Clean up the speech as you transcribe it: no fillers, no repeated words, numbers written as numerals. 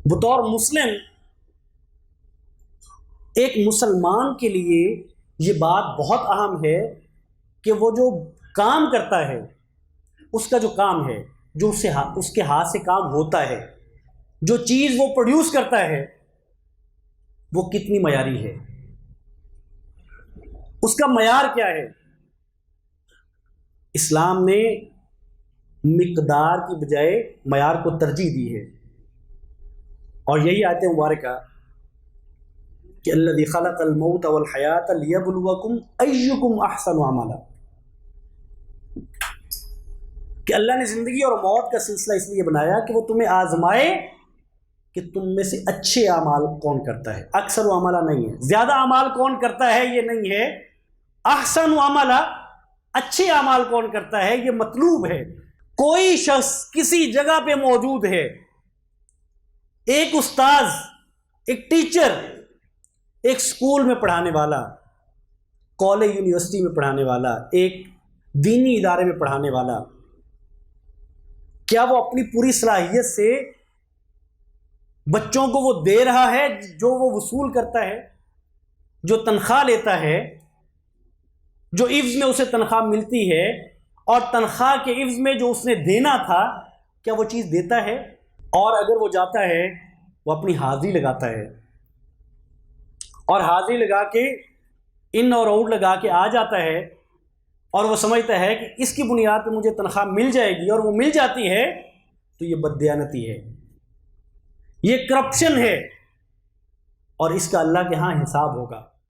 بطور مسلم ایک مسلمان کے لیے یہ بات بہت اہم ہے کہ وہ جو کام کرتا ہے، اس کا جو کام ہے، جو اس کے ہاتھ سے کام ہوتا ہے، جو چیز وہ پروڈیوس کرتا ہے، وہ کتنی معیاری ہے، اس کا معیار کیا ہے۔ اسلام نے مقدار کی بجائے معیار کو ترجیح دی ہے، اور یہی آیت مبارکہ کہ الذی خلق الموت والحیات لیبلوکم ایکم احسن عملا، کہ اللہ نے زندگی اور موت کا سلسلہ اس لیے بنایا کہ وہ تمہیں آزمائے کہ تم میں سے اچھے اعمال کون کرتا ہے۔ اکثر عملہ نہیں ہے، زیادہ اعمال کون کرتا ہے یہ نہیں ہے، احسن عملہ، اچھے اعمال کون کرتا ہے یہ مطلوب ہے۔ کوئی شخص کسی جگہ پہ موجود ہے، ایک استاذ، ایک ٹیچر، ایک سکول میں پڑھانے والا، کالج یونیورسٹی میں پڑھانے والا، ایک دینی ادارے میں پڑھانے والا، کیا وہ اپنی پوری صلاحیت سے بچوں کو وہ دے رہا ہے جو وہ وصول کرتا ہے، جو تنخواہ لیتا ہے، جو عوض میں اسے تنخواہ ملتی ہے، اور تنخواہ کے عوض میں جو اس نے دینا تھا، کیا وہ چیز دیتا ہے؟ اور اگر وہ جاتا ہے، وہ اپنی حاضری لگاتا ہے، اور حاضری لگا کے ان اور آؤٹ لگا کے آ جاتا ہے، اور وہ سمجھتا ہے کہ اس کی بنیاد پہ مجھے تنخواہ مل جائے گی، اور وہ مل جاتی ہے، تو یہ بددیانتی ہے، یہ کرپشن ہے، اور اس کا اللہ کے ہاں حساب ہوگا۔